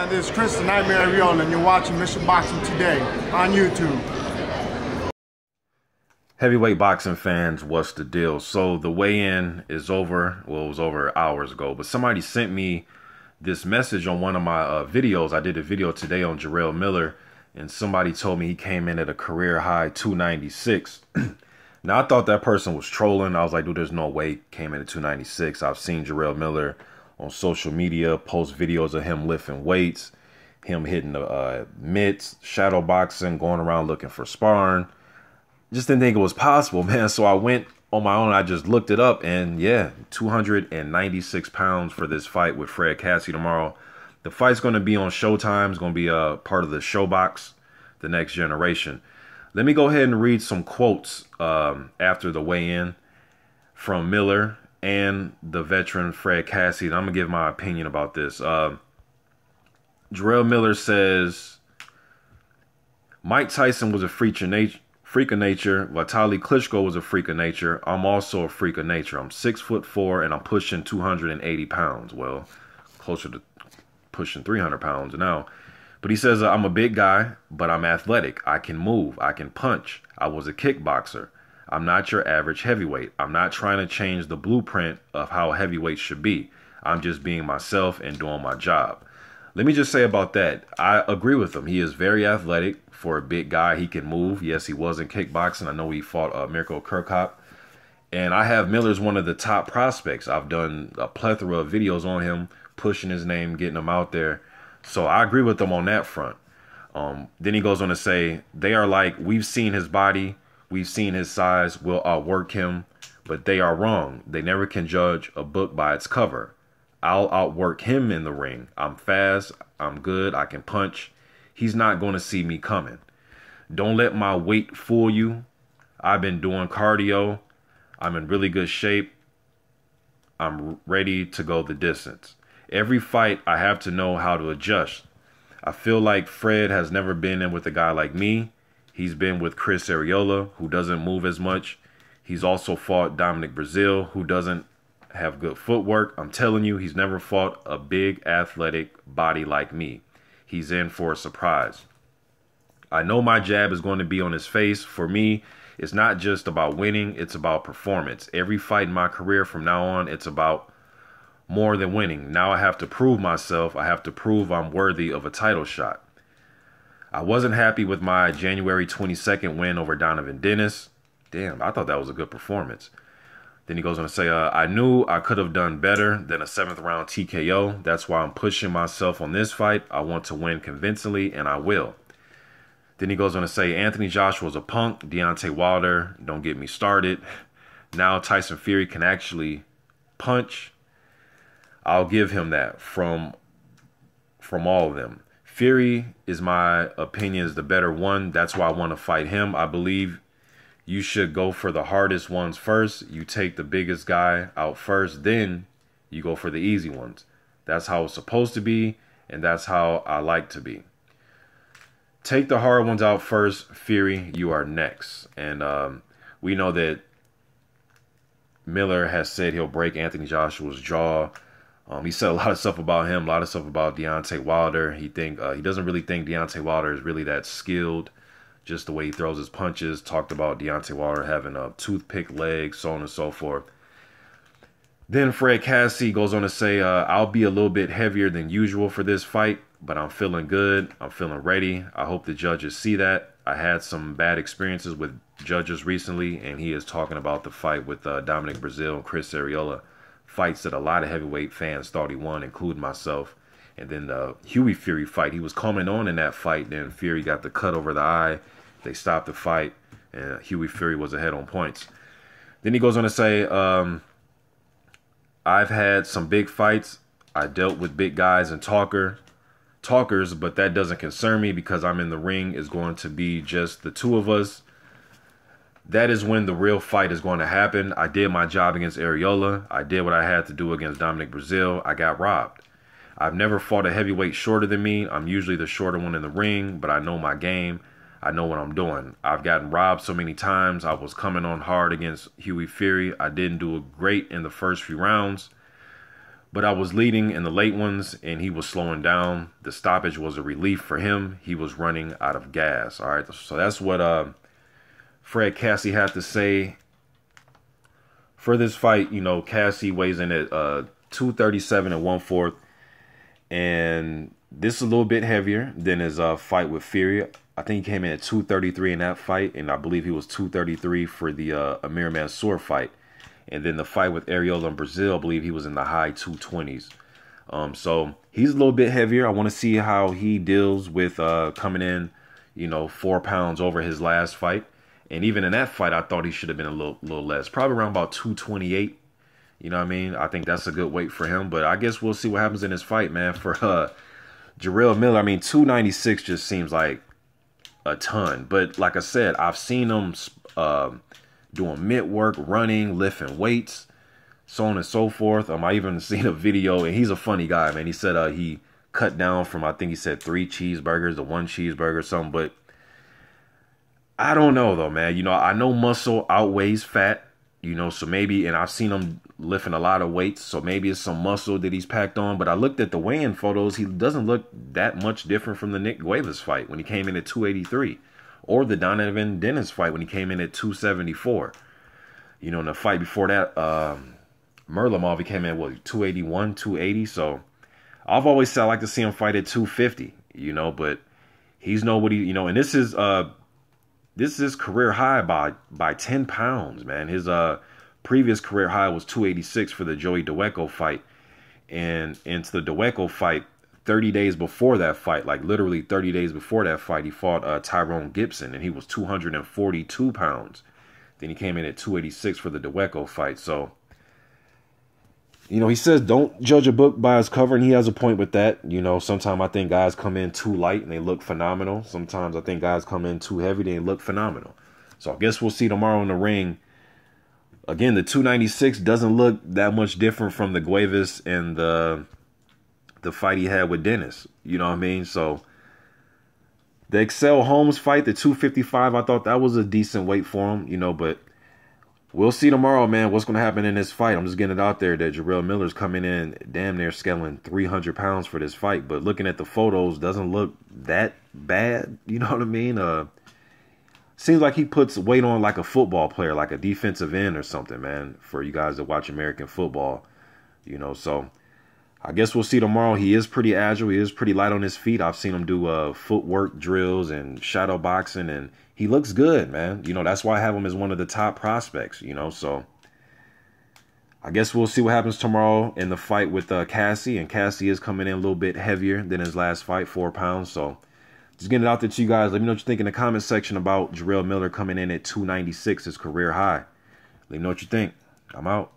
This is Chris the Nightmare Arreola, and you're watching ShoBox today on YouTube. Heavyweight boxing fans, what's the deal? So the weigh-in is over. Well, it was over hours ago, but somebody sent me this message on one of my videos. I did a video today on Jarrell Miller, and somebody told me he came in at a career high 296. Now, I thought that person was trolling. I was like, dude, there's no way he came in at 296. I've seen Jarrell Miller on social media post videos of him lifting weights, him hitting the mitts, shadow boxing, going around looking for sparring. Just didn't think it was possible, man. So I went on my own. I just looked it up, and yeah, 296 pounds for this fight with Fred Kassi tomorrow. The fight's going to be on Showtime. It's going to be a part of the ShoBox, the next generation. Let me go ahead and read some quotes after the weigh-in from Miller and the veteran Fred Kassi. And I'm going to give my opinion about this. Jarrell Miller says, Mike Tyson was a freak of nature. Vitali Klitschko was a freak of nature. I'm also a freak of nature. I'm 6'4" and I'm pushing 280 pounds. Well, closer to pushing 300 pounds now. But he says, I'm a big guy, but I'm athletic. I can move. I can punch. I was a kickboxer. I'm not your average heavyweight. I'm not trying to change the blueprint of how heavyweight should be. I'm just being myself and doing my job. Let me just say about that, I agree with him. He is very athletic for a big guy. He can move. Yes, he was in kickboxing. I know he fought Mirko Kirkop. And I have Miller's one of the top prospects. I've done a plethora of videos on him, pushing his name, getting him out there. So I agree with him on that front. Then he goes on to say, they are like, we've seen his body. We've seen his size. We'll outwork him. But they are wrong. They never can judge a book by its cover. I'll outwork him in the ring. I'm fast. I'm good. I can punch. He's not going to see me coming. Don't let my weight fool you. I've been doing cardio. I'm in really good shape. I'm ready to go the distance. Every fight, I have to know how to adjust. I feel like Fred has never been in with a guy like me. He's been with Chris Arreola, who doesn't move as much. He's also fought Dominic Breazeale, who doesn't have good footwork. I'm telling you, he's never fought a big athletic body like me. He's in for a surprise. I know my jab is going to be on his face. For me, it's not just about winning. It's about performance. Every fight in my career from now on, it's about more than winning. Now I have to prove myself. I have to prove I'm worthy of a title shot. I wasn't happy with my January 22nd win over Donovan. Damn, I thought that was a good performance. Then he goes on to say, I knew I could have done better than a 7th round TKO. That's why I'm pushing myself on this fight. I want to win convincingly, and I will. Then he goes on to say, Anthony Joshua's a punk. Deontay Wilder, don't get me started. Now Tyson Fury can actually punch. I'll give him that from all of them. Fury, is my opinion, is the better one. That's why I want to fight him. I believe you should go for the hardest ones first. You take the biggest guy out first, then you go for the easy ones. That's how it's supposed to be, and that's how I like to be. Take the hard ones out first. Fury, you are next. And we know that Miller has said he'll break Anthony Joshua's jaw. He said a lot of stuff about him, a lot of stuff about Deontay Wilder. He doesn't really think Deontay Wilder is really that skilled, just the way he throws his punches. Talked about Deontay Wilder having a toothpick leg, so on and so forth. Then Fred Kassi goes on to say, I'll be a little bit heavier than usual for this fight, but I'm feeling good. I'm feeling ready. I hope the judges see that. I had some bad experiences with judges recently, and he is talking about the fight with Dominic Breazeale and Chris Arreola. Fights that a lot of heavyweight fans thought he won, including myself. And then the Hughie Fury fight, he was coming on in that fight. Then Fury got the cut over the eye. They stopped the fight, and Hughie Fury was ahead on points. Then he goes on to say, I've had some big fights. I dealt with big guys and talkers, but that doesn't concern me because I'm in the ring. It's going to be just the two of us. That is when the real fight is going to happen. I did my job against Arreola. I did what I had to do against Dominic Breazeale. I got robbed. I've never fought a heavyweight shorter than me. I'm usually the shorter one in the ring, but I know my game. I know what I'm doing. I've gotten robbed so many times. I was coming on hard against Hughie Fury. I didn't do great in the first few rounds, But I was leading in the late ones, and he was slowing down. The stoppage was a relief for him. He was running out of gas. All right, so that's what Fred Kassi had to say for this fight. You know, Kassi weighs in at 237 and 1/4, and this is a little bit heavier than his fight with Fury. I think he came in at 233 in that fight, and I believe he was 233 for the Amir Mansour fight. And then the fight with Arreola and Breazeale, I believe he was in the high 220s. So he's a little bit heavier. I want to see how he deals with coming in, you know, 4 pounds over his last fight. And even in that fight, I thought he should have been a little less. Probably around about 228. You know what I mean? I think that's a good weight for him. But I guess we'll see what happens in this fight, man. For Jarrell Miller, I mean, 296 just seems like a ton. But like I said, I've seen him doing mitt work, running, lifting weights, so on and so forth. I even seen a video, and he's a funny guy, man. He said he cut down from, I think he said 3 cheeseburgers to 1 cheeseburger or something. But I don't know, though, man. You know, I know muscle outweighs fat, you know, so maybe, and I've seen him lifting a lot of weights, so maybe it's some muscle that he's packed on. But I looked at the weigh-in photos. He doesn't look that much different from the Nick Guivas fight when he came in at 283. Or the Donovan Dennis fight when he came in at 274. You know, in the fight before that, Muralimov, he came in, what, 281, 280? So I've always said I like to see him fight at 250, you know, but he's nobody, you know, and this is his career high by 10 pounds, man. His previous career high was 286 for the Joey Dweko fight. And into the Dweko fight, 30 days before that fight, like literally 30 days before that fight, he fought Tyrone Gibson, and he was 242 pounds. Then he came in at 286 for the Dweko fight. So, you know, he says don't judge a book by its cover, and he has a point with that. You know, sometimes I think guys come in too light and they look phenomenal. Sometimes I think guys come in too heavy, they look phenomenal. So I guess we'll see tomorrow in the ring. Again, the 296 doesn't look that much different from the Guivas and the fight he had with Dennis. You know what I mean? So the Excel Holmes fight, the 255, I thought that was a decent weight for him, you know, but we'll see tomorrow, man, what's going to happen in this fight. I'm just getting it out there that Jarrell Miller's coming in damn near scaling 300 pounds for this fight. But looking at the photos, doesn't look that bad. You know what I mean? Seems like he puts weight on like a football player, like a defensive end or something, man, for you guys that watch American football, you know. So I guess we'll see tomorrow. He is pretty agile. He is pretty light on his feet. I've seen him do footwork drills and shadow boxing, and he looks good, man. You know, that's why I have him as one of the top prospects, you know. So I guess we'll see what happens tomorrow in the fight with Kassi. And Kassi is coming in a little bit heavier than his last fight, 4 pounds. So just getting it out there to you guys. Let me know what you think in the comment section about Jarrell Miller coming in at 296, his career high. Let me know what you think. I'm out.